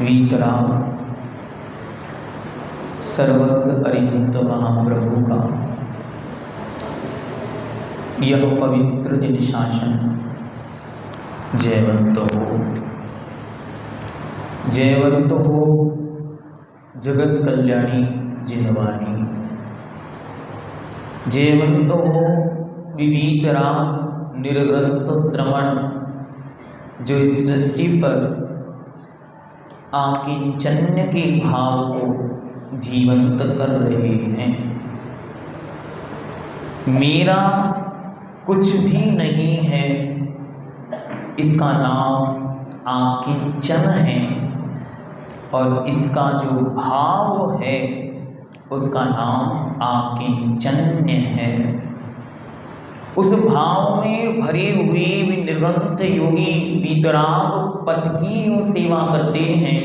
वीतराग सर्वज्ञ अरिहंत महाप्रभु का यह पवित्र दिन शासन जयवंत हो, जयवंत हो जगत कल्याणी जिनवाणी, जयवंत हो विवीतराग निर्ग्रंथ श्रवण जो इस सृष्टि पर आकिंचन्य के भाव को जीवंत कर रहे हैं। मेरा कुछ भी नहीं है, इसका नाम आकिंचन है, और इसका जो भाव है उसका नाम आकिंचन्य है। उस भाव में भरे हुए भी निर्ग्रंथ योगी वीतराग पद की यूँ सेवा करते हैं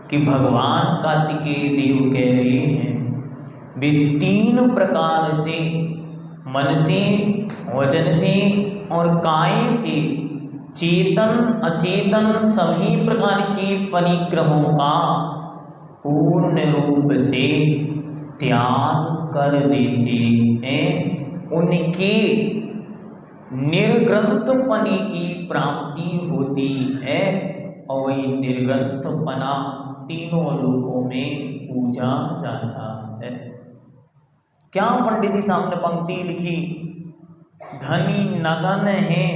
कि भगवान कार्तिकेय देव कह रहे हैं वे तीन प्रकार से मन से, वचन से और काय से चेतन अचेतन सभी प्रकार के परिग्रहों का पूर्ण रूप से त्याग कर देते हैं। उनके निर्ग्रंथपने की प्राप्ति होती है और वही निर्ग्रंथपना तीनों लोकों में पूजा जाता है। क्या पंडित जी सामने पंक्ति लिखी, धनी नगन है,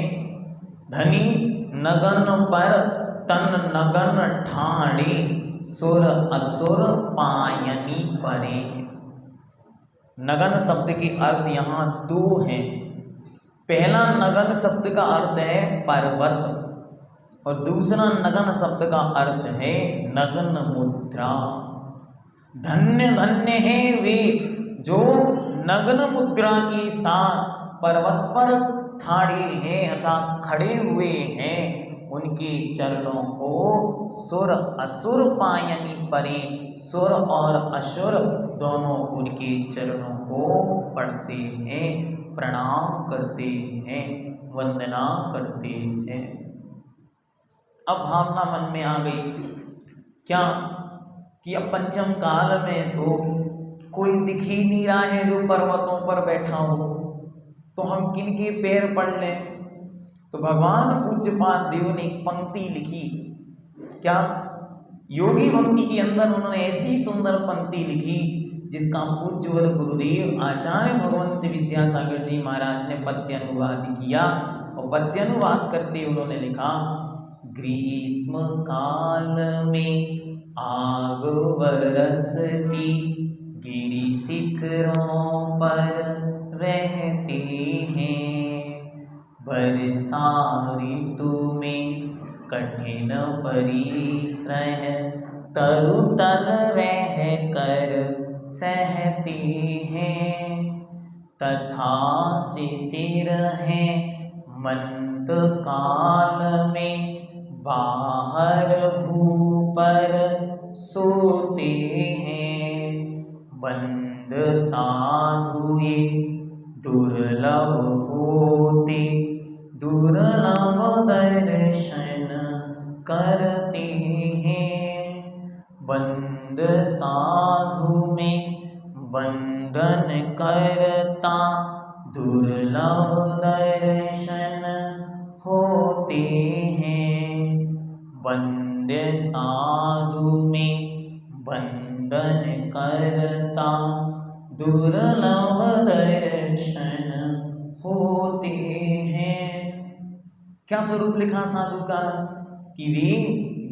धनी नगन पर तन नगन ठाणे, सुर असुर पायनी परे। नगन शब्द के अर्थ यहाँ दो हैं। पहला नगन शब्द का अर्थ है पर्वत और दूसरा नगन शब्द का अर्थ है नगन मुद्रा। धन्य धन्य है वे जो नग्न मुद्रा के साथ पर्वत पर ठाड़े हैं अर्थात खड़े हुए हैं। उनके चरणों को सुर असुर पायनी परे, सुर और असुर दोनों उनके चरणों को पढ़ते हैं, प्रणाम करते हैं, वंदना करते हैं। अब भावना मन में आ गई क्या कि अब पंचम काल में तो कोई दिख ही नहीं रहा है जो पर्वतों पर बैठा हो, तो हम किनके पैर पड़ लें। तो भगवान पूज्यपाद देव ने एक पंक्ति लिखी, क्या योगी भक्ति के अंदर उन्होंने ऐसी सुंदर पंक्ति लिखी जिसका पूज्यवर गुरुदेव आचार्य भगवंत विद्यासागर जी महाराज ने पद्यानुवाद किया। और पद्यानुवाद करते उन्होंने लिखा, ग्रीष्म काल में आग बरसती गिरि शिखरों पर रहते हैं, वर्षा ऋतु में कठिन परिश्रम तरुतल रह कर सहते हैं, तथा शिशिर है मंद काल में बाहर भू पर सोते हैं, बंद साधुए दुर्लभ होते दुर्लभ दर्शन करते हैं, बंद साधु में बंधन करता दुर्लभ दर्शन होते हैं, बंद साधु में बंधन करता दुर्लभ दर्शन होते हैं। क्या स्वरूप लिखा साधु का कि वे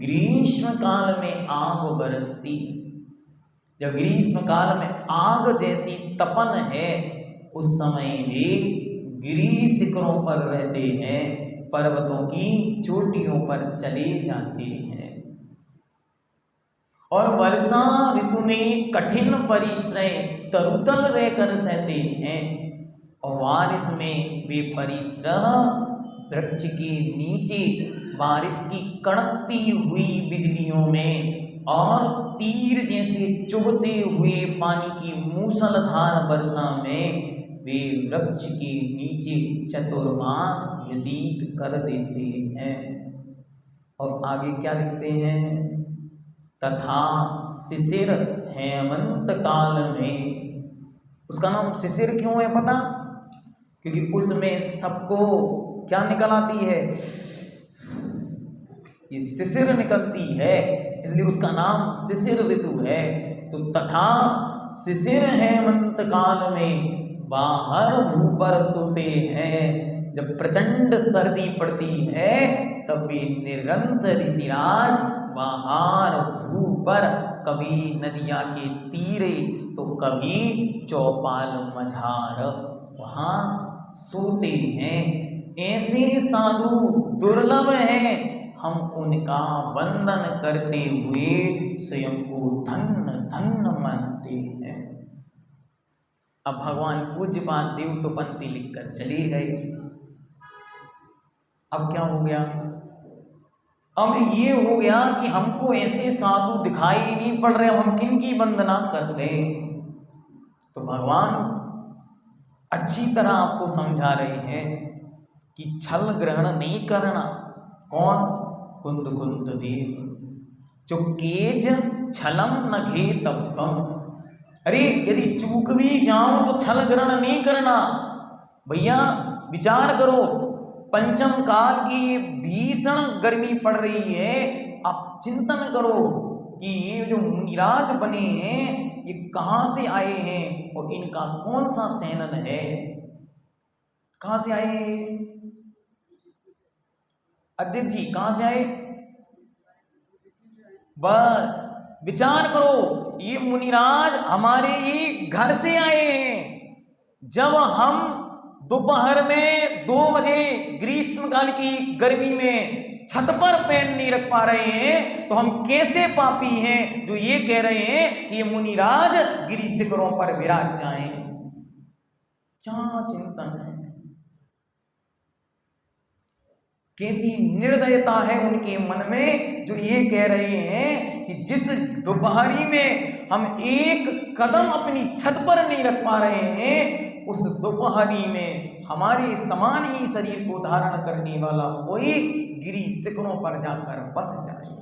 ग्रीष्म काल में आग बरसती, जब ग्रीष्म काल में आग जैसी तपन है उस समय वे गिरि शिखरों पर रहते हैं, पर्वतों की चोटियों पर चले जाते हैं, और वर्षा ऋतु में कठिन परिश्रम तरुतल रहकर सहते हैं, और बारिश में वे परिश्रम वृक्ष के नीचे बारिश की कड़कती हुई बिजलियों में और तीर जैसे चुभते हुए पानी की मूसलधार वर्षा में वे वृक्ष के नीचे चतुर्मास व्यतीत कर देते हैं। और आगे क्या लिखते हैं, तथा शिशिर हेमंत काल में। उसका नाम शिशिर क्यों है पता? क्योंकि उसमें सबको क्या निकल आती है, ये शिशिर निकलती है, इसलिए उसका नाम शिशिर ऋतु है। तो तथा शिशिर हेमंत काल में बाहर ऊपर सोते हैं। जब प्रचंड सर्दी पड़ती है तब भी निरंतर ऋषिराज बाहर ऊपर, कभी नदिया के तीरे तो कभी चौपाल मझार, वहां सोते हैं। ऐसे साधु दुर्लभ हैं, हम उनका वंदन करते हुए स्वयं को धन्य धन्य मानते हैं। अब भगवान पूज्यपाद देव तो पंक्ति लिखकर चले गए। अब क्या हो गया? अब ये हो गया कि हमको ऐसे साधु दिखाई नहीं पड़ रहे, हम किन की वंदना कर रहे? तो भगवान अच्छी तरह आपको समझा रहे हैं कि छल ग्रहण नहीं करना। कौन? कुंद कुंद देव चुकेज छलम न घेतव्यम। अरे यदि चूक भी जाऊं तो छल ग्रहण नहीं करना। भैया विचार करो, पंचम काल की भीषण गर्मी पड़ रही है। आप चिंतन करो कि ये जो मुनिराज बने हैं ये कहां से आए हैं और इनका कौन सा सेनन है? कहां से आए हैं अध्यक्ष जी? कहां से आए? बस विचार करो, ये मुनिराज हमारे ही घर से आए हैं। जब हम दोपहर में 2 बजे ग्रीष्मकाल की गर्मी में छत पर पैर नहीं रख पा रहे हैं, तो हम कैसे पापी हैं जो ये कह रहे हैं कि ये मुनिराज गिरि शिखरों पर विराज जाएं? क्या चिंतन है, कैसी निर्दयता है उनके मन में जो ये कह रहे हैं कि जिस दोपहरी में हम एक कदम अपनी छत पर नहीं रख पा रहे हैं, उस दोपहरी में हमारे समान ही शरीर को धारण करने वाला कोई गिरि शिखरों पर जाकर बस जाए।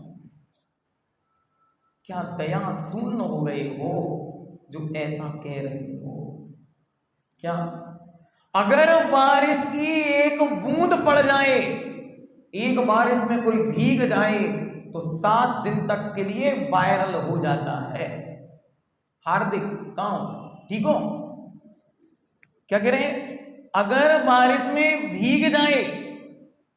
क्या दया शून्य हो गए हो जो ऐसा कह रहे हो? क्या अगर बारिश की एक बूंद पड़ जाए, एक बारिश में कोई भीग जाए तो 7 दिन तक के लिए वायरल हो जाता है। हार्दिक कहाँ हो? ठीक हो? क्या कह रहे हैं? अगर बारिश में भीग जाए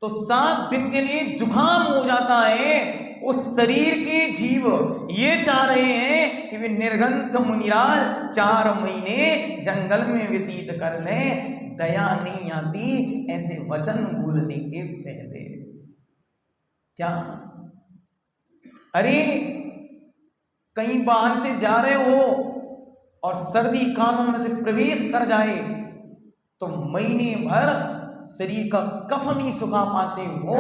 तो 7 दिन के लिए जुकाम हो जाता है। उस शरीर के जीव ये चाह रहे हैं कि वे निर्ग्रंथ मुनिराज 4 महीने जंगल में व्यतीत कर लें। दया नहीं आती ऐसे वचन बोलने के पहले। क्या अरे कहीं बाहर से जा रहे हो और सर्दी कानों में से प्रवेश कर जाए तो महीने भर शरीर का कफ नहीं सुखा पाते हो।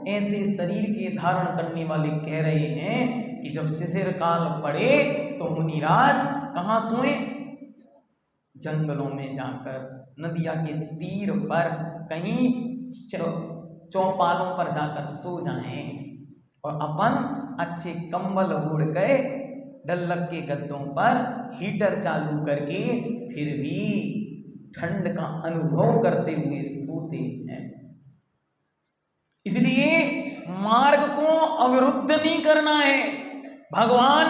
ऐसे शरीर के धारण करने वाले कह रहे हैं कि जब शिशिर काल पड़े तो मुनिराज कहां सोए? जंगलों में जाकर, नदिया के तीर पर, कहीं चौपालों पर जाकर सो जाएं और अपन अच्छे कंबल ओढ़ गए डल्लक के गद्दों पर हीटर चालू करके फिर भी ठंड का अनुभव करते हुए सोते हैं। इसलिए मार्ग को अवरुद्ध नहीं करना है। भगवान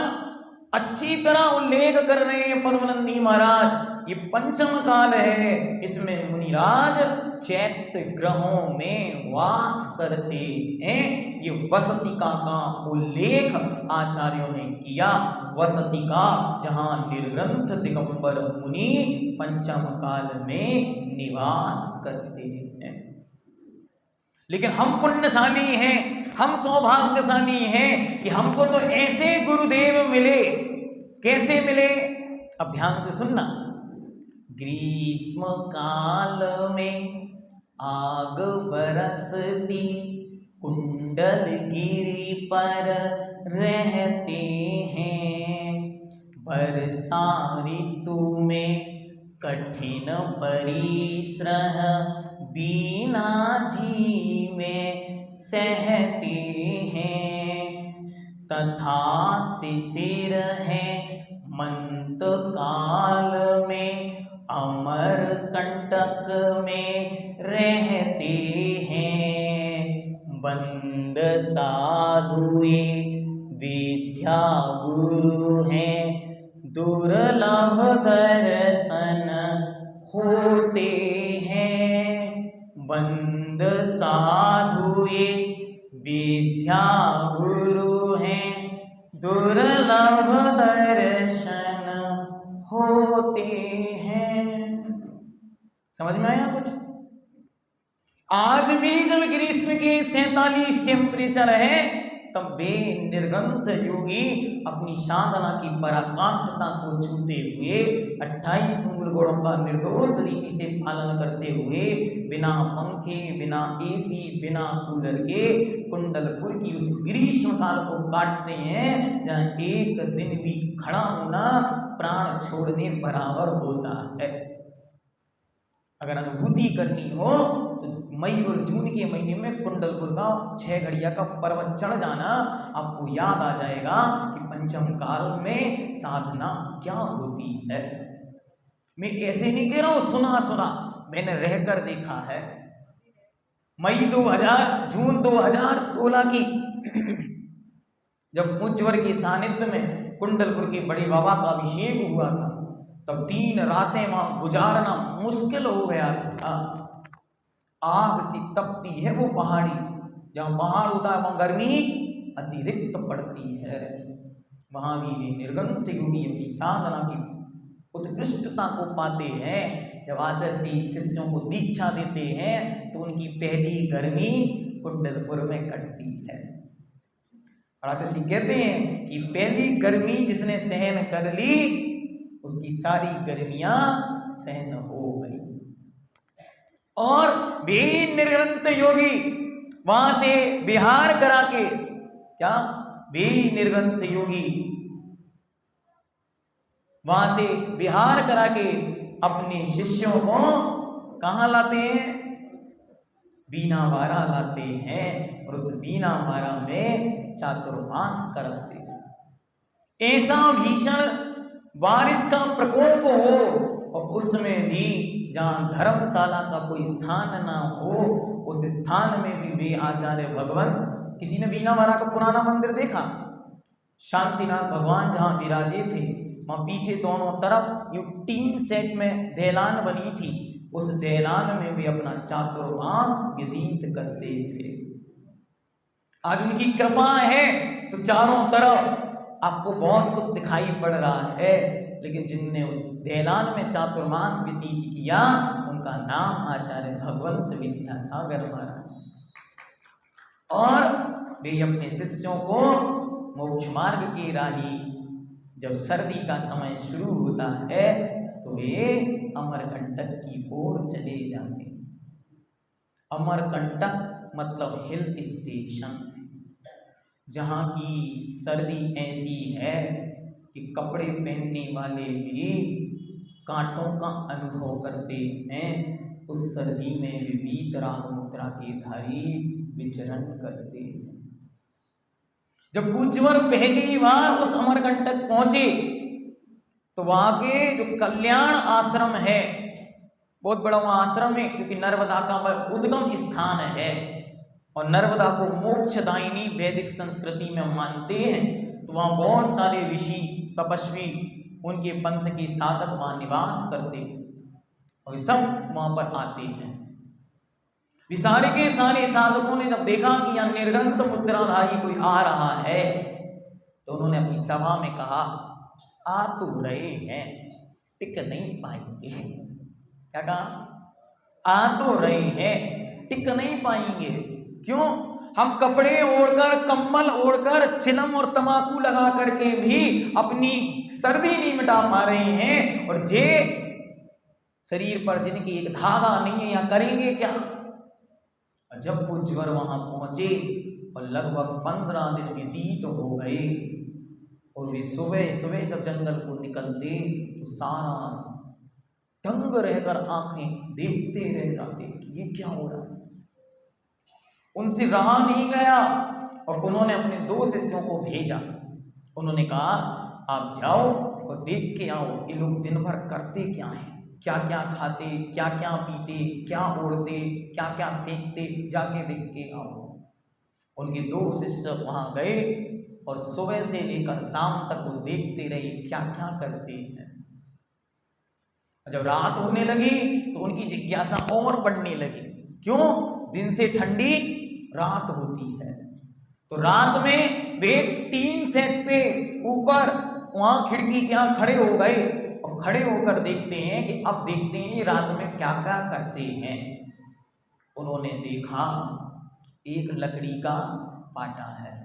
अच्छी तरह उल्लेख कर रहे हैं पद्मनंदी महाराज, ये पंचम काल है, इसमें मुनिराज चैत्य ग्रहों में वास करते हैं। ये वसतिका का उल्लेख आचार्यों ने किया। वसतिका जहां निर्ग्रंथ दिगंबर मुनि पंचम काल में निवास करते हैं। लेकिन हम पुण्यशाली हैं, हम सौभाग्यशाली हैं कि हमको तो ऐसे गुरुदेव मिले। कैसे मिले? अब ध्यान से सुनना। ग्रीष्म काल में आग बरसती कुंडल गिरि पर रहते हैं। वर्षा ऋतु में कठिन परिश्रम बीना जी में सहते हैं। तथा शिशिर हैं मंत काल में, अमर कंटक में रहते हैं। बंद साधुए विद्या गुरु हैं, दुर्लभ दर्शन होते हैं। बंद साधुए विद्या गुरु हैं, दुर्लभ दर्शन होते हैं। समझ में आया कुछ? आज भी जब ग्रीष्म के 47 टेम्परेचर है, तब वे निर्गंत योगी अपनी साधना की पराकाष्ठता को छूते हुए 28 मूल गुणों का निर्दोष रीति से पालन करते हुए बिना पंखे, बिना एसी, बिना कूलर के कुंडलपुर की उस ग्रीष्म काल को काटते हैं जहाँ एक दिन भी खड़ा होना प्राण छोड़ने बराबर होता है। अगर अनुभूति करनी हो तो मई और जून के महीने में कुंडलपुर का 6 घड़िया का पर्वत चढ़ जाना, आपको याद आ जाएगा कि पंचम काल में साधना क्या होती है। मैं ऐसे नहीं कह रहा हूं सुना, मैंने रहकर देखा है। जून 2016 की जब उच्चवर के सानिध्य में कुंडलपुर के बड़े बाबा का अभिषेक हुआ था, तब 3 रातें वहां गुजारना मुश्किल हो गया था। आग सी तपती है वो पहाड़ी, जहां पहाड़ होता है वहां गर्मी अतिरिक्त पड़ती है। वहां भी वे निर्गंत योगी अपनी साधना की उत्कृष्टता को पाते हैं। जब आचार्य से शिष्यों को दीक्षा देते हैं तो उनकी पहली गर्मी कुंडलपुर में कटती है। और आचार्य सिंह कहते हैं कि पहली गर्मी जिसने सहन कर ली उसकी सारी गर्मियां सहन हो गई। और वे निर्गंत योगी वहां से विहार करा के, क्या वे निर्गंत योगी वहां से विहार करा के अपने शिष्यों को कहां लाते हैं? बीनावारा लाते हैं और उस बीनावारा में चातुर्मास कराते हैं। ऐसा भीषण बारिश का प्रकोप हो और उसमें भी जहां धर्मशाला का कोई स्थान ना हो, उस स्थान में भी वे आचार्य भगवान, किसी ने बीनावारा का पुराना मंदिर देखा? शांतिनाथ भगवान जहां विराजे थे वहां पीछे दोनों तरफ ये टीन सेट में देलान बनी थी, उस देलान में भी अपना चातुर्मास व्यतीत करते थे। आज उनकी कृपा है तो चारों तरफ आपको बहुत कुछ दिखाई पड़ रहा है, लेकिन जिनने उस देलान में चातुर्मास व्यतीत किया उनका नाम आचार्य भगवंत विद्यासागर महाराज। और वे अपने शिष्यों को मोक्ष मार्ग की राही, जब सर्दी का समय शुरू होता है तो वे अमरकंटक की ओर चले जाते हैं। अमरकंटक मतलब हिल स्टेशन, जहां की सर्दी ऐसी है कि कपड़े पहनने वाले भी कांटों का अनुभव करते हैं। उस सर्दी में वे वीतराग मुद्रा के धारी विचरण करते हैं। जब पूज्यवर पहली बार उस अमरकंटक पहुंचे तो वहां के जो कल्याण आश्रम है, बहुत बड़ा वहां आश्रम है, क्योंकि नर्मदा का वह उद्गम स्थान है और नर्मदा को मोक्षदायिनी वैदिक संस्कृति में मानते हैं। तो वहां बहुत सारे ऋषि तपस्वी, उनके पंथ के साधक वहां निवास करते हैं और वे सब वहां पर आते हैं। विसारे के सारे साधकों ने जब देखा कि यहां निर्गंत मुद्राधारी कोई आ रहा है तो उन्होंने अपनी सभा में कहा, आ तो रहे हैं, टिक नहीं पाएंगे। क्या कहा? आ तो रहे हैं, टिक नहीं पाएंगे। क्यों? हम कपड़े ओढ़कर, कम्बल ओढ़कर, चिलम और तमाकू लगा करके भी अपनी सर्दी नहीं मिटा पा रहे हैं, और जे शरीर पर जिनकी एक धागा नहीं है, या करेंगे क्या? जब पूज्यवर वहां पहुंचे और लगभग 15 दिन व्यतीत हो गए और वे सुबह सुबह जब जंगल को निकलते तो सारा दंग रहकर आंखें देखते रह जाते कि ये क्या हो रहा है। उनसे रहा नहीं गया और उन्होंने अपने 2 शिष्यों को भेजा। उन्होंने कहा आप जाओ और देख के आओ ये लोग दिन भर करते क्या हैं, क्या क्या खाते, क्या क्या पीते, क्या ओढ़ते, क्या क्या सेकते, जाके देख के आओ। उनके 2 शिष्य वहां गए और सुबह से लेकर शाम तक वो देखते रहे क्या क्या करते हैं। जब रात होने लगी तो उनकी जिज्ञासा और बढ़ने लगी। क्यों? दिन से ठंडी रात होती है, तो रात में वे टीन सेट पे ऊपर वहां खिड़की के यहाँ खड़े हो गए और खड़े होकर देखते हैं कि अब देखते हैं रात में क्या क्या करते हैं। उन्होंने देखा एक लकड़ी का पाटा है,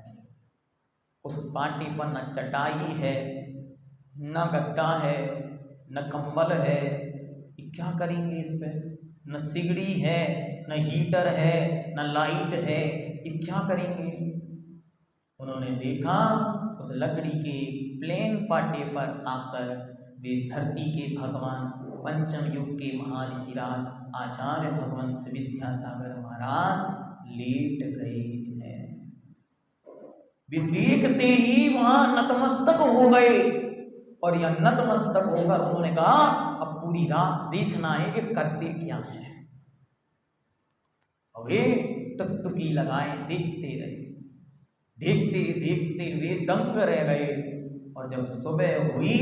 उस पाटे पर न चटाई है, न गद्दा है, न कंबल है। ये क्या करेंगे इस पे? न सिगड़ी है, न हीटर है, न लाइट है, ये क्या करेंगे? उन्होंने देखा उस लकड़ी के प्लेन पाटे पर आकर वे इस धरती के भगवान पंचम युग के महर्षि राज आचार्य भगवंत विद्यासागर महाराज लेट गए हैं। वे देखते ही वहां नतमस्तक हो गए और यह नतमस्तक होकर उन्होंने कहा अब पूरी रात देखना है कि करते क्या है। और वे टकटकी लगाए देखते रहे, देखते देखते वे दंग रह गए। और जब सुबह हुई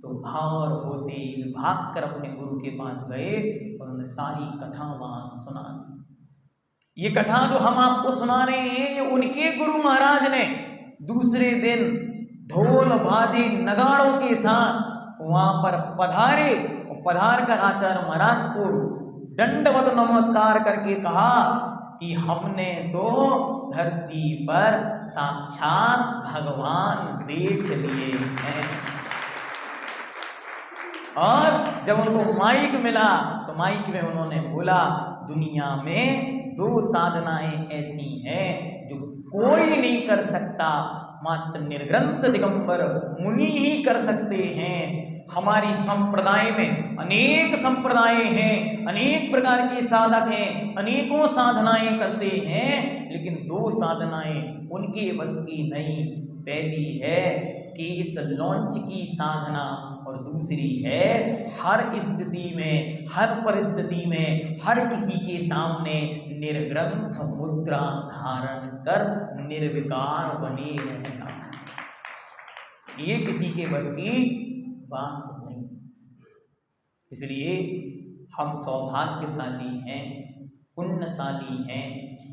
तो भावर होते भाग कर अपने गुरु के पास गए और उन्हें सारी कथा वहां सुना दी। ये कथा जो हम आपको सुना रहे हैं ये उनके गुरु महाराज ने दूसरे दिन ढोल बाजे नगाड़ों के साथ वहां पर पधारे और पधार कर आचार्य महाराज को दंडवत नमस्कार करके कहा कि हमने तो धरती पर साक्षात भगवान देख लिए हैं। और जब उनको माइक मिला तो माइक में उन्होंने बोला दुनिया में 2 साधनाएं ऐसी हैं जो कोई नहीं कर सकता, मात्र निर्ग्रंथ दिगंबर मुनि ही कर सकते हैं। हमारी संप्रदाय में अनेक संप्रदाय हैं, अनेक प्रकार के साधक हैं, अनेकों साधनाएं करते हैं, लेकिन 2 साधनाएं उनके बस की नहीं। पहली है कि इस लॉन्च की साधना और दूसरी है हर स्थिति में, हर परिस्थिति में, हर किसी के सामने निर्ग्रंथ मुद्रा धारण कर निर्विकार बने रहना। ये किसी के बस की बात नहीं। इसलिए हम सौभाग्यशाली हैं, पुण्यशाली हैं,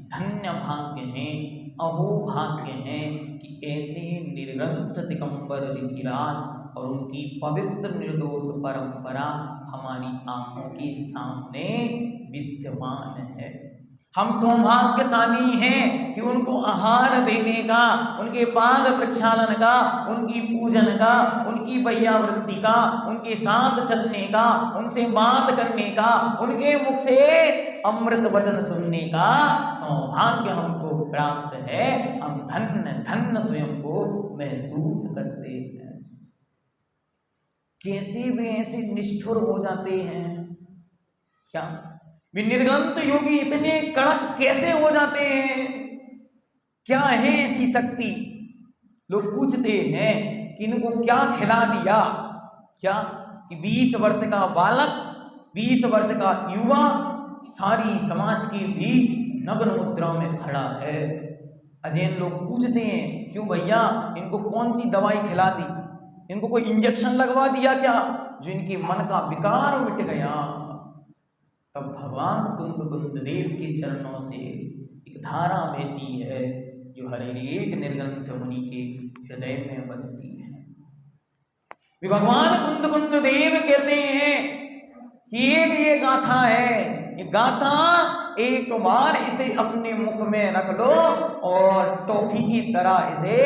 धन्य भाग्य हैं, अहोभाग्य हैं कि ऐसे निर्ग्रंथ दिगंबर ऋषिराज और उनकी पवित्र निर्दोष परंपरा हमारी आंखों के सामने विद्यमान है। हम सौभाग्यशाली हैं कि उनको आहार देने का, उनके पाद प्रक्षालन का, उनकी पूजन का, उनकी वैयावृत्ति का, उनके साथ चलने का, उनसे बात करने का, उनके मुख से अमृत वचन सुनने का सौभाग्य हमको प्राप्त है। हम धन्य धन्य स्वयं को महसूस करते हैं। कैसे वे ऐसे निष्ठुर हो जाते हैं? क्या वे निर्ग्रंथ योगी इतने कड़क कैसे हो जाते हैं? क्या है ऐसी शक्ति? लोग पूछते हैं कि इनको क्या खिला दिया? क्या कि 20 वर्ष का बालक, 20 वर्ष का युवा सारी समाज के बीच नग्न मुद्रा में खड़ा है। अजैन लोग पूछते हैं क्यों भैया इनको कौन सी दवाई खिला दी? इनको कोई इंजेक्शन लगवा दिया क्या जो इनके मन का विकार मिट गया? तब भगवान कुंद कुंद देव के चरणों से एक धारा बहती है जो हर एक निर्ग्रंथ मुनि के हृदय में बसती है। भगवान कुंद कुंद देव कहते हैं कि एक ये गाथा है, ये गाथा एक बार इसे अपने मुख में रख लो और टॉफी की तरह इसे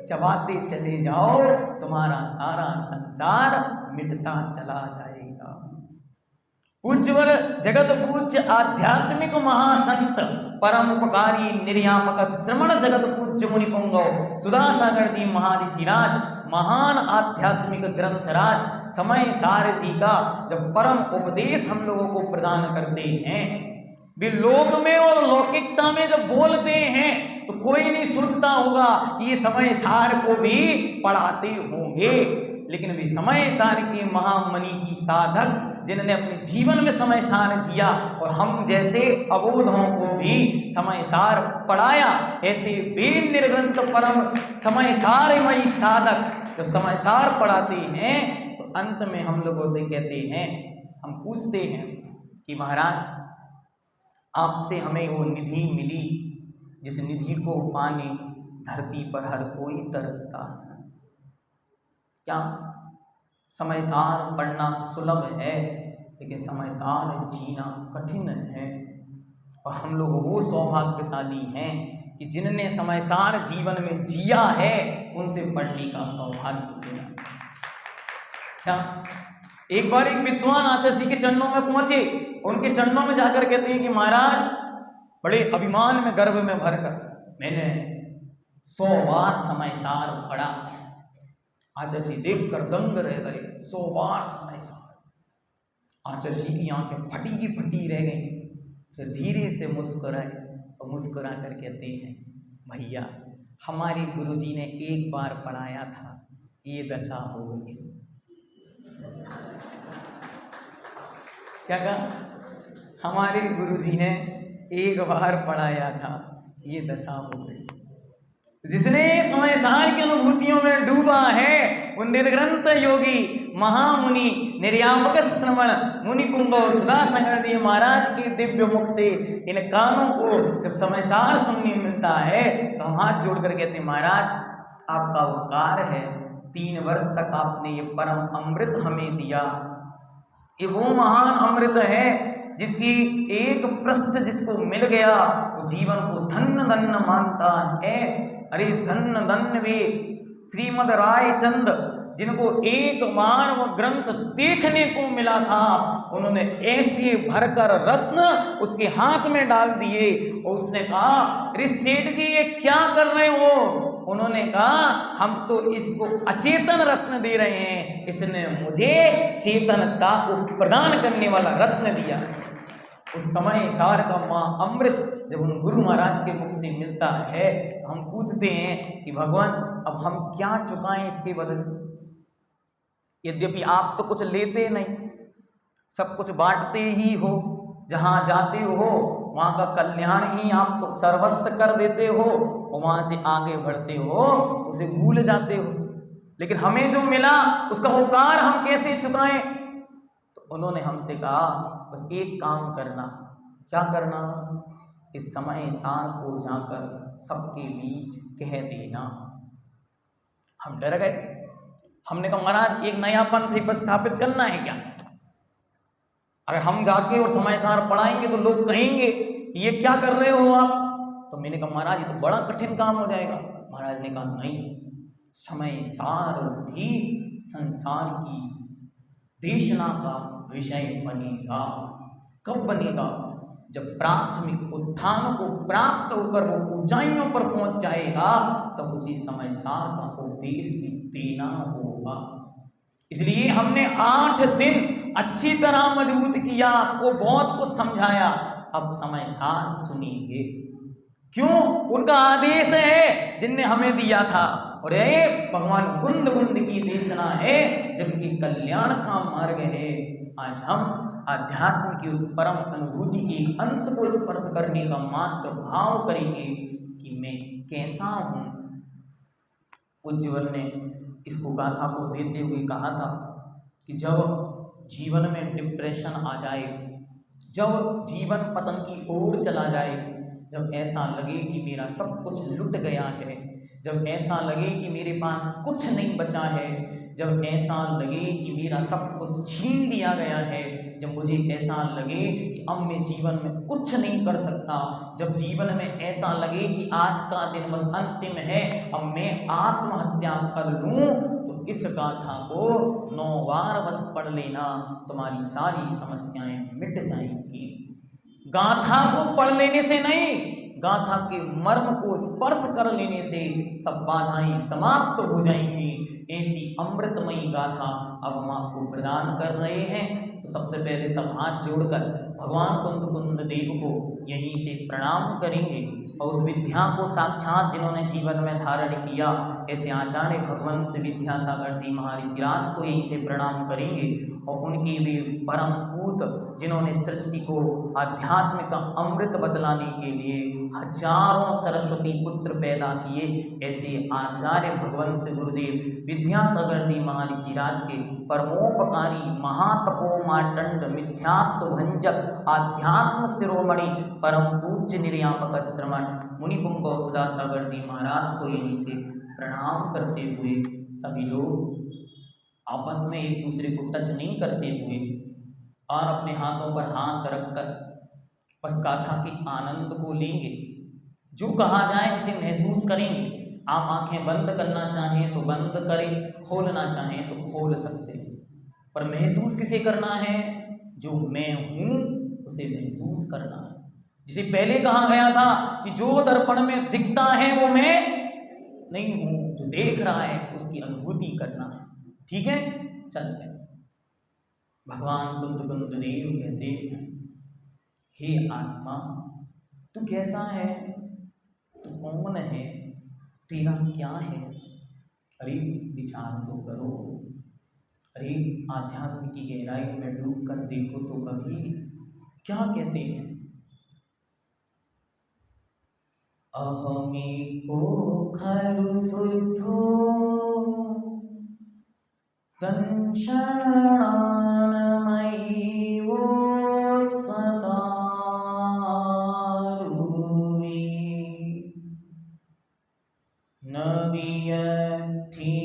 चबाते चले जाओ, तुम्हारा सारा संसार मिटता चला जाएगा। उज्ज्वल जगत पूज्य आध्यात्मिक महासंत परम उपकारी निर्यापक श्रमण जगत पूज्य मुनि पुंगव सुधासागर जी महर्षि राज महान आध्यात्मिक ग्रंथराज समय सार जी का जब परम उपदेश हम लोगों को प्रदान करते हैं, वे लोक में और लौकिकता में जब बोलते हैं तो कोई नहीं सोचता होगा कि ये समय सार को भी पढ़ाते होंगे, लेकिन वे समय सार के महामनीषी साधक जिन्होंने अपने जीवन में समय सार जिया और हम जैसे अबोधों को भी समय सार पढ़ाया, ऐसे वे निर्ग्रंथ परम समय सारमयी साधक जब समय सार पढ़ाते हैं तो अंत में हम लोगों से कहते हैं, हम पूछते हैं कि महाराज आपसे हमें वो निधि मिली जिस निधि को पाने धरती पर हर कोई तरसता है। क्या समय सार पढ़ना सुलभ है, लेकिन समय सार जीना कठिन है। और हम लोग वो सौभाग्यशाली हैं कि जिनने समय सार जीवन में जिया है उनसे पढ़ने का सौभाग्य मिला। क्या एक बार एक विद्वान आचार्य जी के चरणों में पहुंचे, उनके चरणों में जाकर कहते हैं कि महाराज बड़े अभिमान में गर्व में भरकर मैंने 100 बार समय सार पढ़ा। आचार्य जी देखकर दंग रह गए, 100 बार समय सार। आचार्य जी की आंखें फटी की फटी रह गई, फिर धीरे से मुस्कुराए और मुस्कुरा कर कहते हैं, भैया हमारे गुरुजी ने एक बार पढ़ाया था, ये दशा हो गई। क्या कहा? हमारे गुरुजी ने एक बार पढ़ाया था, ये दशा हो गई। जिसने समय सार की अनुभूतियों में डूबा है वो निर्ग्रंथ योगी महामुनि निर्यामक श्रवण मुनि पुंगव सुधाशंकर जी महाराज के दिव्य मुख से इन कानों को जब समय सार सुनने मिलता है तो हम हाथ जोड़कर कहते हैं, महाराज आपका उपकार है, 3 वर्ष तक आपने ये परम अमृत हमें दिया। ये वो महान अमृत है जिसकी एक पृष्ठ जिसको मिल गया वो जीवन को धन्य धन्य मानता है। अरे धन्य धन्य वे श्रीमद रायचंद जिनको एक बार वो ग्रंथ देखने को मिला था, उन्होंने ऐसे भरकर रत्न उसके हाथ में डाल दिए और उसने कहा, अरे सेठ जी ये क्या कर रहे हो? उन्होंने कहा, हम तो इसको अचेतन रत्न दे रहे हैं, इसने मुझे चेतनता को प्रदान करने वाला रत्न दिया। उस समय सार का मां अमृत जब उन गुरु महाराज के मुख से मिलता है तो हम पूछते हैं कि भगवान अब हम क्या चुकाएं इसके बदले। यद्यपि आप तो कुछ लेते नहीं, सब कुछ बांटते ही हो, जहां जाते हो वहां का कल्याण ही आप सर्वस्व कर देते हो और वहां से आगे बढ़ते हो, उसे भूल जाते हो, लेकिन हमें जो मिला उसका उपकार हम कैसे चुकाएं? तो उन्होंने हमसे कहा बस एक काम करना। क्या करना? इस समय सार को जाकर सबके बीच कह देना। हम डर गए, हमने कहा महाराज एक नया पंथ स्थापित करना है क्या? अगर हम जाके और समय सार पढ़ाएंगे तो लोग कहेंगे कि ये क्या कर रहे हो आप? तो मैंने कहा महाराज ये तो बड़ा कठिन काम हो जाएगा। महाराज ने कहा नहीं, समय सार भी संसार की देशना का विषय बनेगा। कब बनेगा? जब प्राथमिक उत्थान को प्राप्त होकर वो ऊंचाइयों पर पहुंच जाएगा तब उसी समय सार का उपदेश भी देना होगा। इसलिए हमने 8 दिन अच्छी तरह मजबूत किया, आपको बहुत कुछ समझाया। अब समय सार सुनिए। क्यों? उनका आदेश है जिनने हमें दिया था, और ये भगवान गुंद गुंद की देशना है जबकि कल्याण का मार्ग है। आज हम आध्यात्म की उस परम अनुभूति के एक अंश को स्पर्श करने का मात्र भाव करेंगे कि मैं कैसा हूं। उज्ज्वल ने इसको गाथा को देते हुए कहा था कि जब जीवन में डिप्रेशन आ जाए, जब जीवन पतन की ओर चला जाए, जब ऐसा लगे कि मेरा सब कुछ लुट गया है, जब ऐसा लगे कि मेरे पास कुछ नहीं बचा है, जब ऐसा लगे कि मेरा सब कुछ छीन लिया गया है, जब मुझे ऐसा लगे कि अब मैं जीवन में कुछ नहीं कर सकता, जब जीवन में ऐसा लगे कि आज का दिन बस अंतिम है, अब मैं आत्महत्या कर लूं, तो इस गाथा को 9 बार बस पढ़ लेना, तुम्हारी सारी समस्याएं मिट जाएंगी। गाथा को पढ़ लेने से नहीं, गाथा के मर्म को स्पर्श कर लेने से सब बाधाएं समाप्त हो जाएंगी। ऐसी अमृतमयी गाथा अब हम आपको प्रदान कर रहे हैं। तो सबसे पहले सब हाथ जोड़कर भगवान कुंद कुंद देव को यहीं से प्रणाम करेंगे। और उस विद्या को साक्षात जिन्होंने जीवन में धारण किया, ऐसे आचार्य भगवंत विद्यासागर जी महर्षिराज को यहीं से प्रणाम करेंगे। और उनकी भी परम पूत जिन्होंने सृष्टि को आध्यात्म का अमृत बतलाने के लिए हजारों सरस्वती पुत्र पैदा किए, ऐसे आचार्य भगवंत गुरुदेव विद्यासागर जी महर्षिराज के परमोपकारी महातपोमार्तंड मिथ्यात्व भंजक आध्यात्म शिरोमणि परम पूज्य निर्यापक श्रमण मुनिपुंगव सुधासागर जी महाराज को यहीं से प्रणाम करते हुए सभी लोग आपस में एक दूसरे को टच नहीं करते हुए और अपने हाथों पर हाथ रखकर बस गाथा के आनंद को लेंगे। जो कहा जाए उसे महसूस करेंगे। आप आंखें बंद करना चाहें तो बंद करें, खोलना चाहें तो खोल सकते हैं, पर महसूस किसे करना है? जो मैं हूँ उसे महसूस करना है। जिसे पहले कहा गया था कि जो दर्पण में दिखता है वो मैं नहीं हूँ, जो देख रहा है उसकी अनुभूति करना है। ठीक है, चलते हैं। भगवान कुंद देव कहते हैं, हे आत्मा, तू कैसा है? तू कौन है? तेरा क्या है? अरे विचार तो करो। अरे आध्यात्म की गहराई में डूब कर देखो तो कभी। क्या कहते हैं? अहमेको खलु शुद्धो दंशनानमयी वो सदा रूवी न वियद्धि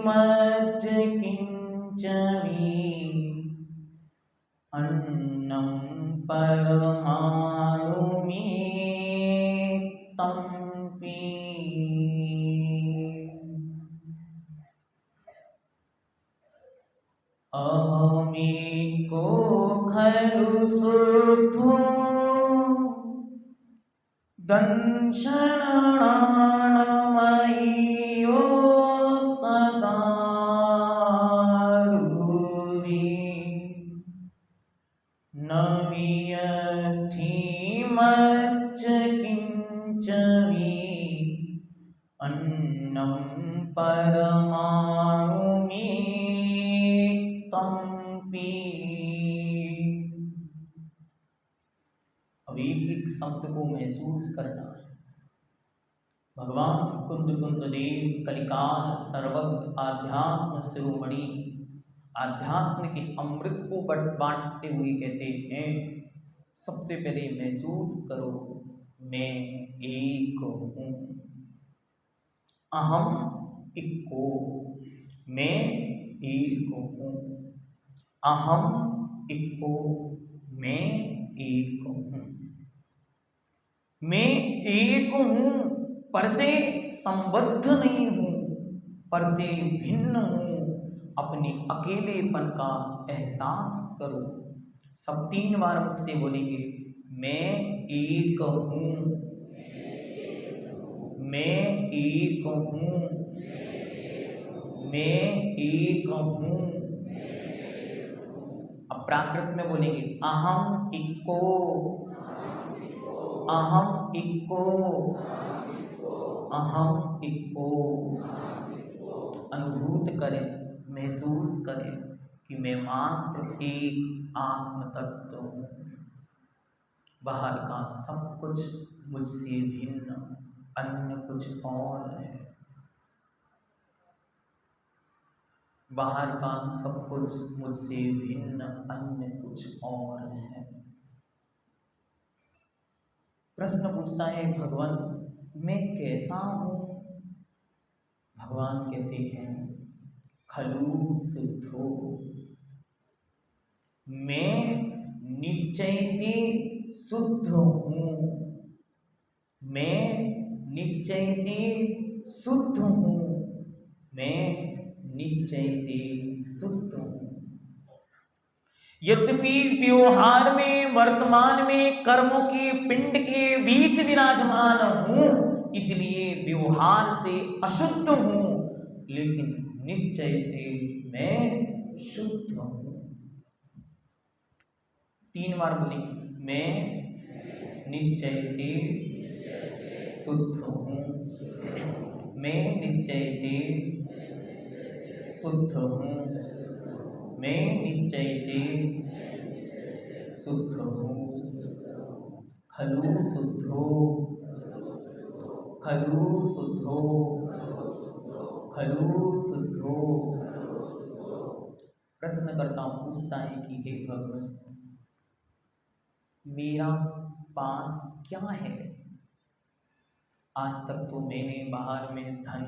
मज्ज किंचवी अन्नं परमाणुमेत्तं पी। अहमेको खलु शुद्धो दंशनानमयी वो सदा रूवी न वियद्धि मज्ज किंचवी अन्नं परमाणुमेत्तं पी। अब एक एक शब्द को महसूस करना है। भगवान कुंद देव कलिकाल सर्वज्ञ आध्यात्म शिरोमणि आध्यात्म के अमृत को बांटते हुए कहते हैं, सबसे पहले महसूस करो मैं एक हूँ। अहम इको, मैं एक हूँ। अहम इको, मैं एक हूँ। मैं एक हूँ, पर से संबद्ध नहीं हूँ, पर से भिन्न हूँ। अपने अकेलेपन का एहसास करो। सब 3 बार मुख से बोलेंगे, मैं एक हूँ, मैं एक हूँ, मैं एक हूँ। अब प्राकृत में बोलेंगे, अहम इको, अहम इको, अहम इको। अनुभूत करें, महसूस करें कि मैं मात्र एक आत्म तत्व हूँ। बाहर का सब कुछ मुझसे भिन्न, अन्य कुछ और है। बाहर का सब कुछ मुझसे भिन्न, अन्य कुछ और है। प्रश्न पूछता है भगवान, मैं कैसा हूँ? भगवान कहते हैं, खलु शुद्धो, मैं निश्चय से शुद्ध हूँ। मैं निश्चय से शुद्ध हूँ। मैं निश्चय से शुद्ध हूँ। यद्यपि व्यवहार में वर्तमान में कर्मों के पिंड के बीच विराजमान हूँ, इसलिए व्यवहार से अशुद्ध हूँ, लेकिन निश्चय से मैं शुद्ध हूँ। 3 बार बोलेंगे, मैं निश्चय से शुद्ध हूँ। मैं निश्चय से शुद्ध हूँ। मैं निश्चय से शुद्ध हूँ। खलु शुद्धो, खलु शुद्धो, खलु शुद्धो। प्रश्नकर्ता पूछता है कि हे भगवान, मेरा पास क्या है? आज तक तो मैंने बाहर में धन,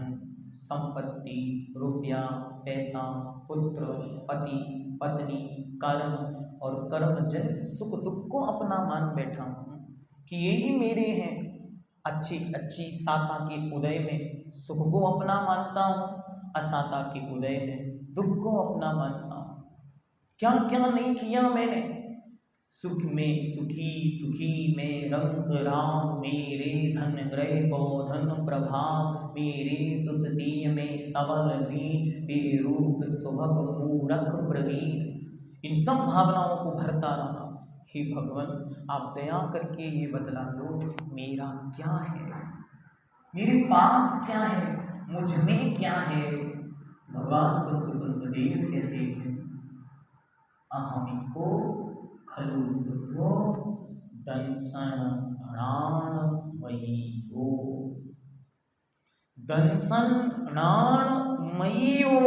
संपत्ति, रुपया, पैसा, पुत्र, पति, पत्नी, कर्म और कर्म जनित सुख दुख को अपना मान बैठा हूँ कि यही मेरे हैं। अच्छी अच्छी साता के उदय में सुख को अपना मानता हूँ, असाता के उदय में दुख को अपना मानता हूँ। क्या क्या नहीं किया मैंने। सुख में सुखी, दुखी में रंग राम, मेरे धन ग्रह गोधन प्रभाव, मेरे सुधती में सबल दी, बेरूप सुभग मूरख प्रवीण। इन सब भावनाओं को भरता रहा। हे भगवान, आप दया करके ये बतला दो, मेरा क्या है, मेरे पास क्या है, मुझ में क्या है। भगवान बुद्धदेव कहते हैं, अहमिको खलु शुद्धो दंसन प्राण मयीयो। दंसन प्राण मयीयो,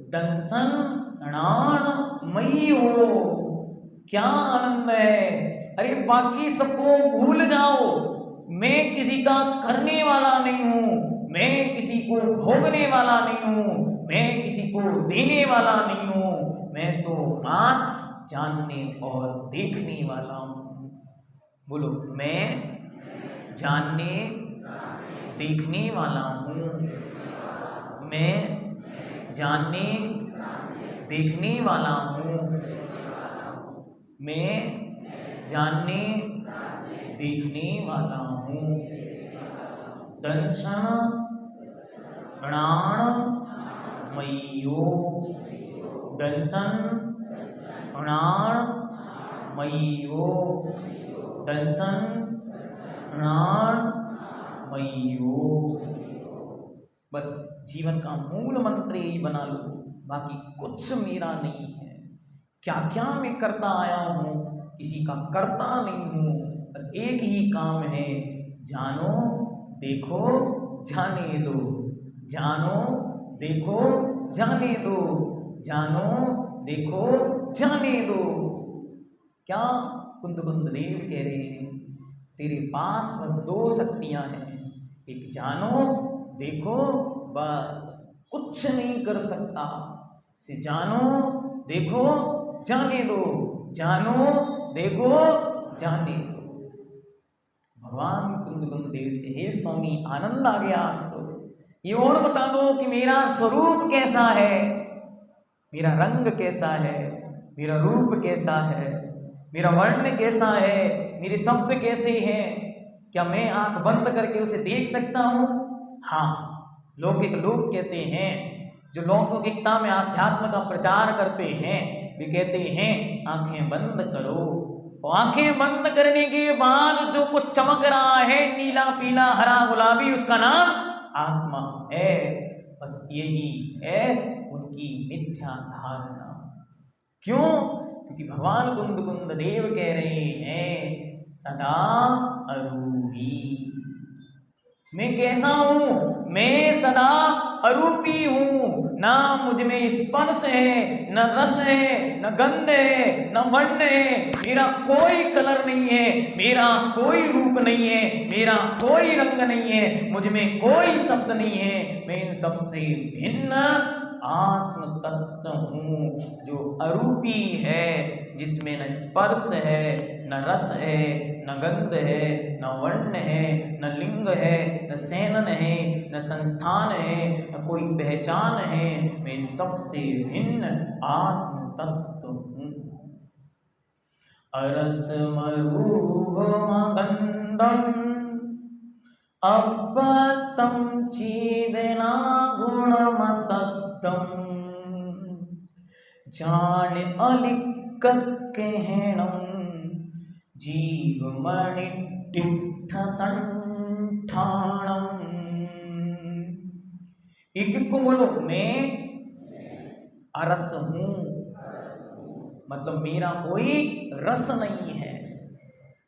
दंसन प्राण मयीयो। क्या आनंद है। अरे बाकी सबको भूल जाओ, मैं किसी का करने वाला नहीं हूँ, मैं किसी को भोगने वाला नहीं हूँ, मैं किसी को देने वाला नहीं हूँ, मैं तो मात्र जानने और देखने वाला हूँ। बोलो, मैं जानने देखने वाला हूँ। मैं जानने देखने वाला हूँ। मैं जानने देखने वाला हूँ। दंसन प्राण मय्यो, दंसन प्राण मय्यो, दंसन प्राण मय्यो। बस जीवन का मूल मंत्र यही बना लो, बाकी कुछ मेरा नहीं है। क्या क्या मैं करता आया हूँ, किसी का करता नहीं हूँ। बस एक ही काम है, जानो देखो जाने दो, जानो देखो जाने दो, जानो देखो जाने दो। क्या कुंद देव कह रहे हैं, तेरे पास बस दो शक्तियां हैं, एक जानो देखो, बस कुछ नहीं कर सकता। से जानो देखो जाने दो, जानो देखो जाने दो। भगवान कुंद देव से, हे स्वामी आनंद आ गया आज तो, ये और बता दो कि मेरा स्वरूप कैसा है, मेरा रंग कैसा है, मेरा रूप कैसा है, मेरा वर्ण कैसा है, मेरे शब्द कैसे हैं। क्या मैं आंख बंद करके उसे देख सकता हूँ? हाँ, लौकिक लोग कहते हैं, जो लौकिकता में अध्यात्म का प्रचार करते हैं, वे कहते हैं आंखें बंद करो। और आंखें बंद करने के बाद जो कुछ चमक रहा है, नीला पीला हरा गुलाबी, उसका नाम आत्मा है। बस यही है उनकी मिथ्या धारणा। क्यों? क्योंकि भगवान कुंद देव कह रहे हैं, सदा अरूपी। मैं कैसा हूं? मैं सदा अरूपी हूं। ना मुझ में स्पर्श है, न रस है, न गंध है, न वर्ण है। मेरा कोई कलर नहीं है, मेरा कोई रूप नहीं है, मेरा कोई रंग नहीं है, मुझ में कोई शब्द नहीं है। मैं इन सबसे भिन्न आत्म तत्व हूँ, जो अरूपी है, जिसमें न स्पर्श है, न रस है, न गंध है, न वर्ण है, न लिंग है, न सेनन है, न संस्थान है, न कोई पहचान है। मैं इन सबसे भिन्न आत्म तत्व हूँ। अरस मरूभ मगंधम अब्बतम चेदना गुणमसत्तम, जान अलिक कहणम जीवमणि टिट्ठ संठाणम। एक को बोलो, मैं अरस हूं, मतलब मेरा कोई रस नहीं है।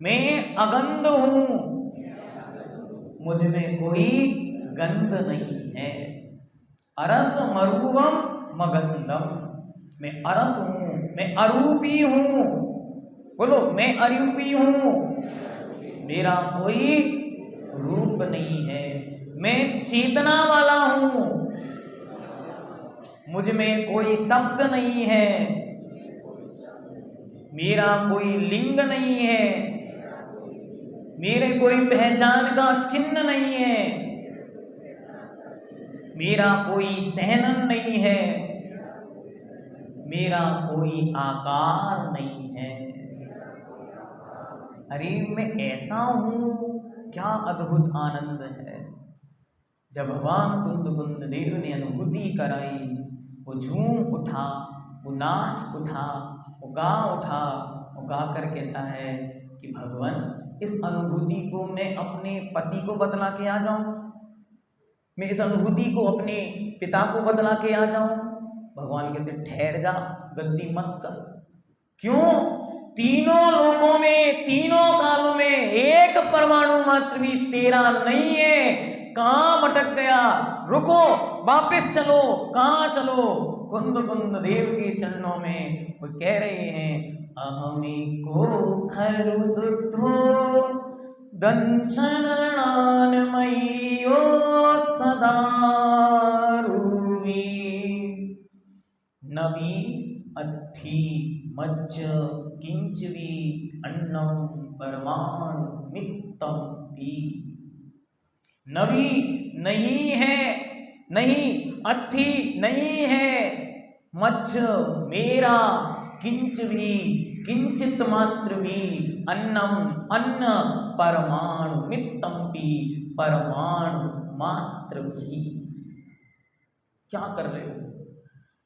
मैं अगंध हूं, मुझ में कोई गंध नहीं है। अरस मरूवम मगंधम, मैं अरस हूं, मैं अरूपी हूं। बोलो, मैं अरूपी हूं, मेरा कोई रूप नहीं है। मैं चेतना वाला हूं, मुझ में कोई शब्द नहीं है। मेरा कोई लिंग नहीं है, मेरे कोई पहचान का चिन्ह नहीं है। मेरा कोई सहनन नहीं है, मेरा कोई आकार नहीं है। अरे मैं ऐसा हूं, क्या अद्भुत आनंद है। जब भगवान कुंद कुंद देव ने अनुभूति कराई, वो झूम उठा, वो नाच उठा, वो गा उठा। वो गा कर कहता है कि भगवान, इस अनुभूति को मैं अपने पति को बतला के आ जाऊं, मैं इस अनुभूति को अपने पिता को बतला के आ जाऊं। भगवान कहते ठहर जा, गलती मत कर। क्यों? तीनों लोकों में, तीनों कालों में एक परमाणु मात्र भी तेरा नहीं है। कहां भटक गया? रुको, वापस चलो। कहां चलो? कुंद कुंद देव के चरणों में। वो कह रहे हैं, अहमिको खलु शुद्धो दंशनान्मय्यो सदा रूवी। नबी अत्थि मज्ज किंचवी अन्नम परमाणु मित्तम पी। नबी नहीं है, नहीं, अत्थि नहीं है, मज्ज मेरा, किंच भी, किंचित मात्र भी, अन्नम अन्न, परमाणु मित्तम पी, परमाणु मात्र भी। क्या कर रहे हो?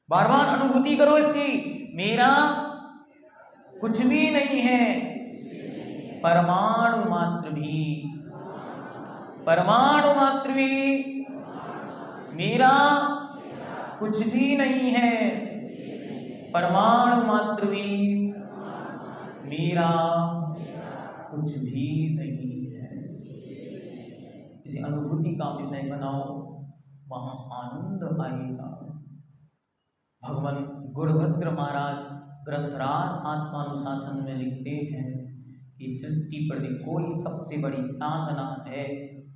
बार बार अनुभूति करो इसकी। मेरा कुछ भी नहीं है, परमाणु मात्र भी, परमाणु मात्र भी। मेरा कुछ भी नहीं है, परमाणु मात्र भी। मेरा कुछ भी नहीं है। इसे अनुभूति का विषय बनाओ, वहां आनंद आएगा। भगवान गुरुभद्र महाराज ग्रंथराज आत्मानुशासन में लिखते हैं कि सृष्टि पर कोई सबसे बड़ी साधना है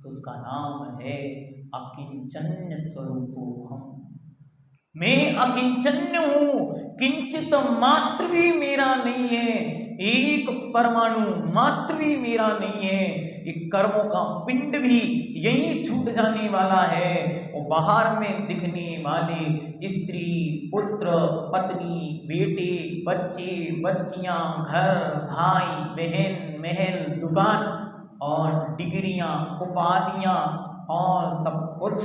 तो उसका नाम है अकिंचन्य स्वरूपो हम। मैं अकिंचन्य हूं, किंचित मात्र भी मेरा नहीं है, एक परमाणु मात्र भी मेरा नहीं है। एक कर्मों का पिंड भी यही छूट जाने वाला है। और बाहर में दिखने वाले स्त्री, पुत्र, पत्नी, बेटे, बच्चे, बच्चियां, घर, भाई, बहन, महल, दुकान और डिग्रियां, उपाधियां और सब कुछ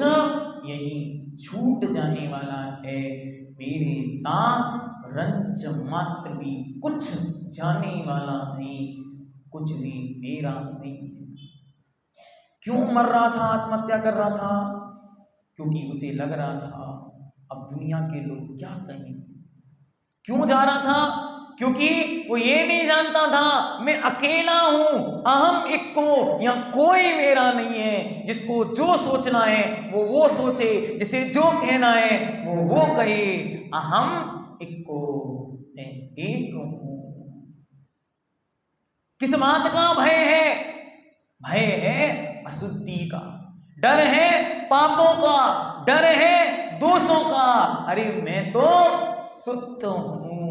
यही छूट जाने वाला है। मेरे साथ रंच मात्र भी कुछ जाने वाला नहीं, कुछ भी मेरा नहीं। क्यों मर रहा था, आत्महत्या कर रहा था? क्योंकि उसे लग रहा था अब दुनिया के लोग क्या कहेंगे। क्यों जा रहा था? क्योंकि वो ये नहीं जानता था मैं अकेला हूं, अहम इक्को, यहां कोई मेरा नहीं है। जिसको जो सोचना है वो सोचे, जिसे जो कहना है वो कहे। अहम इक्को, मैं एक हूं। किस बात का भय है? भय है अशुद्धि का, डर है पापों का, डर है दोषों का। अरे मैं तो शुद्ध हूं,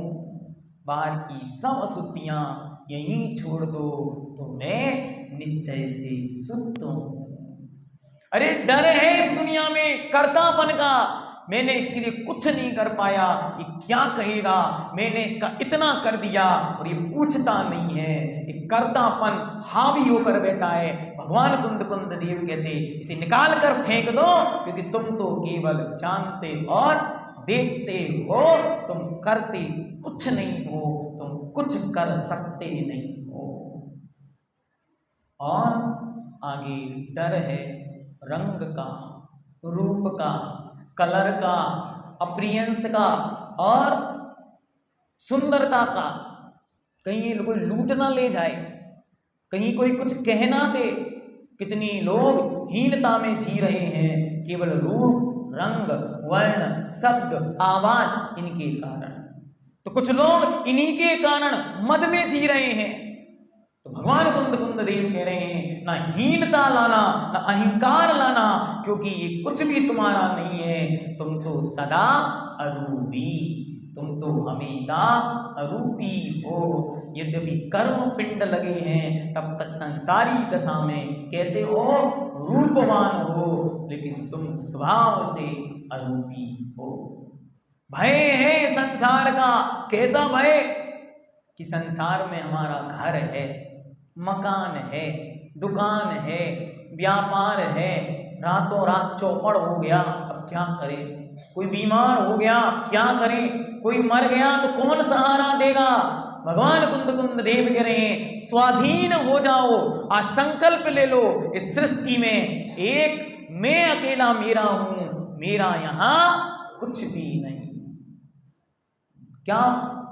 बाहर की सब अशुद्धियां यहीं छोड़ दो तो मैं निश्चय से शुद्ध हूं। अरे डर है इस दुनिया में कर्तापन का, मैंने इसके लिए कुछ नहीं कर पाया, ये क्या कहेगा, मैंने इसका इतना कर दिया, और ये पूछता नहीं है। एक कर्तापन हावी होकर बैठा है। भगवान कुंद कुंद देव कहते इसे निकाल कर फेंक दो, क्योंकि तुम तो केवल जानते और देखते हो, तुम करते कुछ नहीं हो, तुम कुछ कर सकते नहीं हो। और आगे डर है रंग का, रूप का, कलर का, अपीयरेंस का और सुंदरता का। कहीं कोई लूट ना ले जाए, कहीं कोई कुछ कहना दे। कितनी लोग हीनता में जी रहे हैं केवल रूप, रंग, वर्ण, शब्द, आवाज इनके कारण। तो कुछ लोग इन्हीं के कारण मद में जी रहे हैं। तो भगवान कुंद देव कह रहे हैं ना हीनता लाना, ना अहंकार लाना, क्योंकि ये कुछ भी तुम्हारा नहीं है। तुम तो सदा अरूपी, तुम तो हमेशा अरूपी हो। यद्यपि कर्म पिंड लगे हैं तब तक संसारी दशा में कैसे हो, रूपवान हो, लेकिन तुम स्वभाव से अरूपी हो। भय है संसार का, कैसा भय कि संसार में हमारा घर है, मकान है, दुकान है, व्यापार है, रातों रात चौपड़ हो गया, अब क्या करें। कोई बीमार हो गया क्या करें, कोई मर गया तो कौन सहारा देगा। भगवान कुंद देव कह रहे हैं स्वाधीन हो जाओ, आज संकल्प ले लो। इस सृष्टि में एक मैं अकेला मेरा हूं, मेरा यहां कुछ भी नहीं। क्या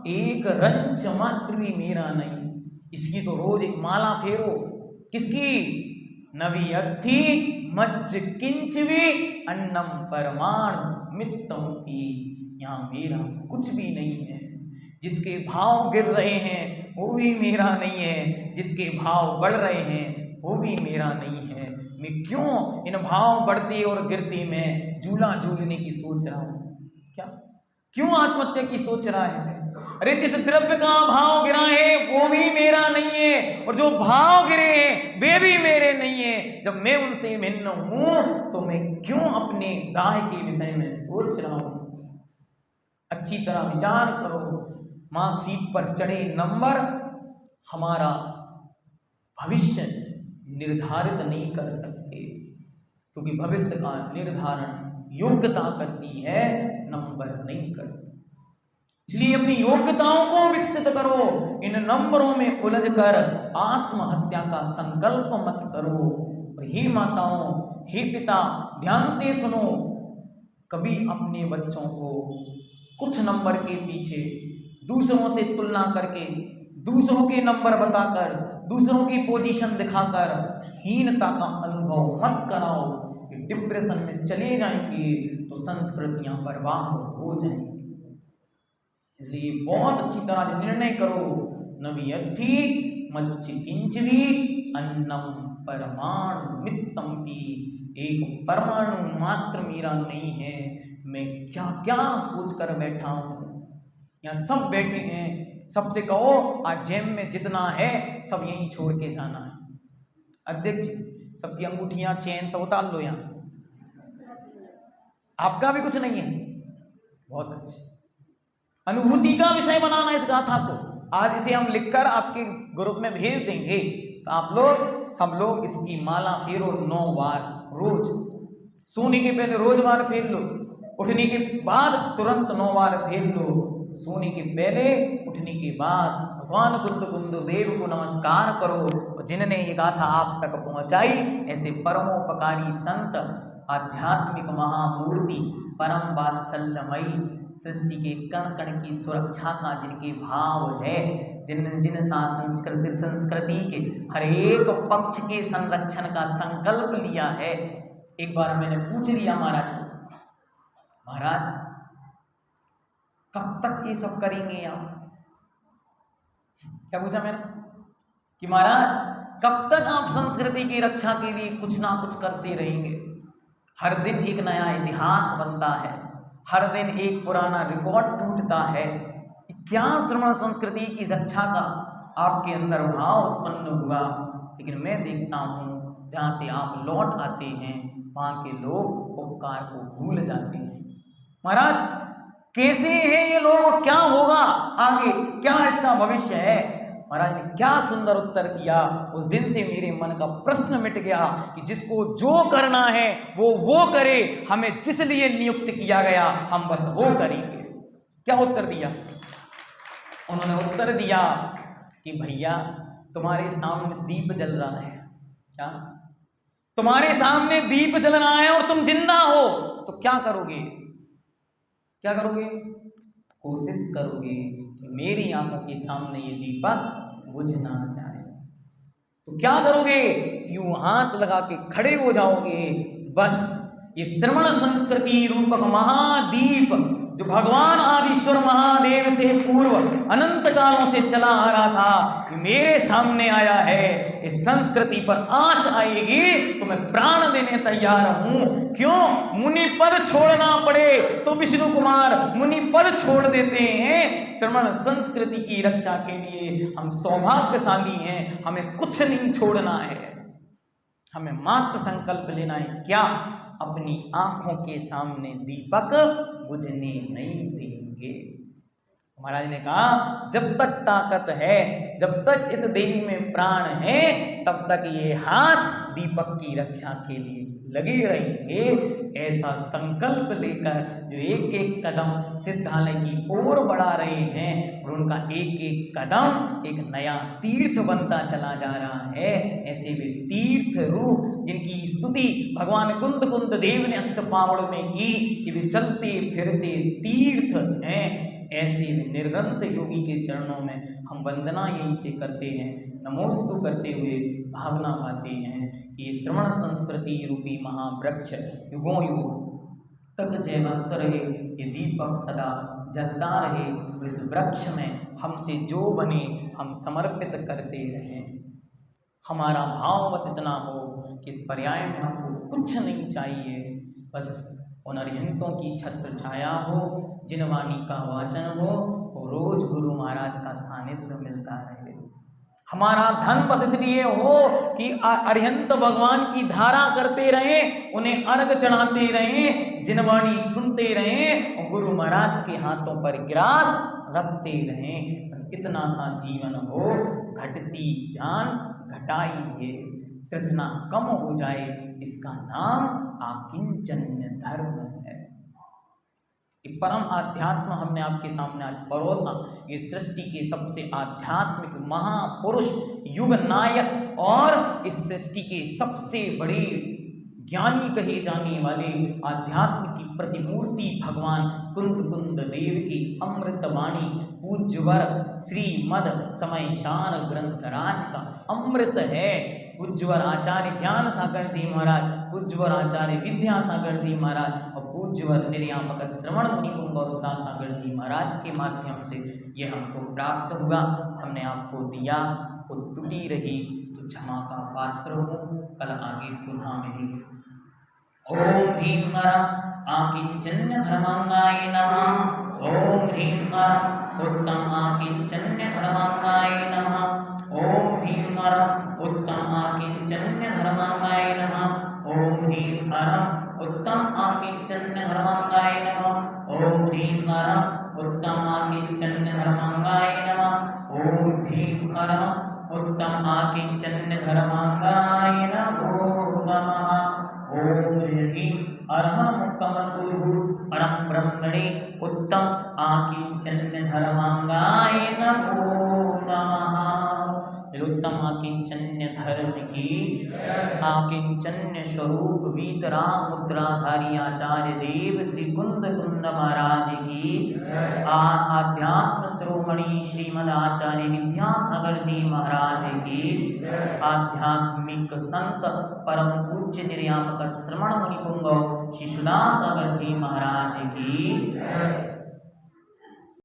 एक रंच मात्र भी मेरा नहीं। इसकी तो रोज एक माला फेरो। किसकी? नवियर्थी मज्ज किंचवी अन्नम परमाणु मित्तम की। यहाँ मेरा कुछ भी नहीं है। जिसके भाव गिर रहे हैं वो भी मेरा नहीं है, जिसके भाव बढ़ रहे हैं वो भी मेरा नहीं है। मैं क्यों इन भाव बढ़ते और गिरते में झूला झूलने की सोच रहा हूं? क्या क्यों आत्महत्या की सोच रहा है? अरे जिस द्रव्य का भाव गिरा है वो भी मेरा नहीं है, और जो भाव गिरे हैं वे भी मेरे नहीं है। जब मैं उनसे भिन्न हूं तो मैं क्यों अपने दाह के विषय में सोच रहा हूं? अच्छी तरह विचार करो। मार्कशीट पर चढ़े नंबर हमारा भविष्य निर्धारित नहीं कर सकते, क्योंकि भविष्य का निर्धारण योग्यता करती है, नंबर नहीं करती। इसलिए अपनी योग्यताओं को विकसित करो। इन नंबरों में उलझकर आत्महत्या का संकल्प मत करो। और हे माताओं, हे पिता, ध्यान से सुनो। कभी अपने बच्चों को कुछ नंबर के पीछे दूसरों से तुलना करके, दूसरों के नंबर बताकर, दूसरों की पोजीशन दिखाकर हीनता का अनुभव मत कराओ। डिप्रेशन में चले जाएंगे तो संस्कृतियां बर्बाद हो जाएंगी। इसलिए बहुत अच्छी तरह निर्णय करो। नवियर्थी मच्च किंचवी अन्नम परमाणु मित्तम की। एक परमाणु मात्र मेरा नहीं है। मैं क्या क्या सोच कर बैठा हूं। यहाँ सब बैठे हैं, सबसे कहो आज जेब में जितना है सब यहीं छोड़ के जाना है। अध्यक्ष सबकी अंगूठियां, चेन सब उतार लो। यहाँ आपका भी कुछ नहीं है। बहुत अच्छे। अनुभूति का विषय बनाना इस गाथा को। आज इसे हम लिखकर आपके ग्रुप में भेज देंगे, तो आप लोग सब लोग इसकी माला फेरो 9 बार रोज। सोने के पहले रोज बार फेर लो, उठने के बाद तुरंत 9 बार फेर लो। सोने के पहले, उठने के बाद भगवान कुंद देव को नमस्कार करो। जिन्होंने ये गाथा आप तक पहुंचाई, ऐसे परमोपकारी संत, आध्यात्मिक महामूर्ति, परम वात्सल्यमयी, सृष्टि के कण कण की सुरक्षा का जिनके भाव है, जिन संस्कृति के हर एक पक्ष के संरक्षण का संकल्प लिया है। एक बार मैंने पूछ लिया महाराज को, महाराज कब तक ये सब करेंगे आप? क्या पूछा मैंने कि महाराज कब तक आप संस्कृति की रक्षा के लिए कुछ ना कुछ करते रहेंगे? हर दिन एक नया इतिहास बनता है, हर दिन एक पुराना रिकॉर्ड टूटता है। क्या श्रमण संस्कृति की रक्षा का आपके अंदर भाव उत्पन्न हुआ? लेकिन मैं देखता हूँ जहाँ से आप लौट आते हैं वहाँ के लोग उपकार को भूल जाते हैं। महाराज कैसे हैं ये लोग, क्या होगा आगे, क्या इसका भविष्य है? महाराज ने क्या सुंदर उत्तर दिया। उस दिन से मेरे मन का प्रश्न मिट गया कि जिसको जो करना है वो करे, हमें जिस लिए नियुक्त किया गया हम बस वो करेंगे। क्या उत्तर दिया उन्होंने? उत्तर दिया कि भैया तुम्हारे सामने दीप जल रहा है, क्या तुम्हारे सामने दीप जलना है और तुम जिंदा हो, तो क्या करोगे? क्या करोगे? कोशिश करोगे कि मेरी आंखों के सामने ये दीपक बुझ ना जाए। तो क्या करोगे? यूं हाथ लगा के खड़े हो जाओगे। बस ये श्रवण संस्कृति रूपक महादीप जो भगवान आदिश्वर महादेव से पूर्व अनंत कालों से चला आ रहा था, कि मेरे सामने आया है, इस संस्कृति पर आंच आएगी तो मैं प्राण देने तैयार हूं। क्यों? मुनि पद छोड़ना पड़े तो विष्णु कुमार मुनि पद छोड़ देते हैं। श्रवण संस्कृति की रक्षा के लिए हम सौभाग्यशाली हैं। हमें कुछ नहीं छोड़ना है, हमें मात्र संकल्प लेना है, क्या? अपनी आंखों के सामने दीपक बुझने नहीं देंगे। महाराज ने कहा जब तक ताकत है, जब तक इस देह में प्राण है, तब तक ये हाथ दीपक की रक्षा के लिए लगे रहेंगे। ऐसा संकल्प लेकर जो एक एक कदम सिद्धालय की ओर बढ़ा रहे हैं, और उनका एक एक कदम एक नया तीर्थ बनता चला जा रहा है। ऐसे वे तीर्थ रूप जिनकी स्तुति भगवान कुंद देव ने अष्टपावड़ में की कि वे चलते फिरते तीर्थ हैं, ऐसे निरंत योगी के चरणों में हम वंदना यहीं से करते हैं, नमोस्तु करते हुए भावना पाते हैं कि श्रवण संस्कृति रूपी महावृक्ष युगों युगों तक जयवंत रहे, ये दीपक सदा जलता रहे। इस वृक्ष में हमसे जो बने हम समर्पित करते रहें। हमारा भाव बस इतना हो कि इस पर्याय में हमको कुछ नहीं चाहिए, बस उन अरिहंतों की छत्र छाया हो, जिनवाणी का वाचन हो, और रोज गुरु महाराज का सानिध्य मिलता रहे। हमारा धन बस इसलिए हो कि अरिहंत भगवान की धारा करते रहें, उन्हें अर्घ चढ़ाते रहें, जिनवाणी सुनते रहें, और गुरु महाराज के हाथों पर ग्रास रखते रहें। बस इतना सा जीवन हो, घटती जान घटाइए, तृष्णा कम हो जाए, इसका नाम आकिंचन्य धर्म है। परम आध्यात्म हमने आपके सामने आज परोसा। ये सृष्टि के सबसे आध्यात्मिक महापुरुष, युग नायक और इस सृष्टि के सबसे बड़े ज्ञानी कहे जाने वाले आध्यात्म की प्रतिमूर्ति भगवान कुंद देव की अमृतवाणी पूज्यवर श्रीमद समयशान ग्रंथराज का अमृत है। पूज्यवर आचार्य ज्ञान सागर जी महाराज, पूज्यवर आचार्य विद्यासागर जी महाराज और पूज्यवर निर्यापक श्रवण मुनि पुंगव सुधा सागर जी महाराज के माध्यम से यह हमको प्राप्त हुआ। हमने आपको दिया, वो त्रुटि रही तो क्षमा का पात्र हो। कल आगे पुनः मिलेंगे। ओम ह्रीं आकिंचन्य धर्मांगाय नमः। ओम ह्रीं उत्तम आकिंचन्य धर्मांगाय नमः। ओम ह्रीं उत्तम आकिंचन्य धर्मांगाय नमः। ओम ह्रीं उत्तम आकिंचन्य धर्मांगाय नमः। ओम ह्रीं उत्तम आकिंचन्य धर्मांगाय नमः। ओम ह्रीं उत्तम आकिंचन्य धर्मांगाय नमो नमः। ओम ह्रीं अरहं कमलपुरुः परम ब्रह्मणे उत्तम आकिंचन्य धर्मांगाय नमो नमः। उत्तम आकिंचन्य धर्म की, आकिंचन्य स्वरूप वीतराग मुद्राधारी आचार्य देव श्री कुंद महाराज की, आध्यात्म श्रोमणी श्रीमद आचार्य विद्यासागर जी महाराज की, आध्यात्मिक संत परम पूज्य निर्यापक श्रवण मुनि पुंगव श्री सुधा सागर जी महाराज की।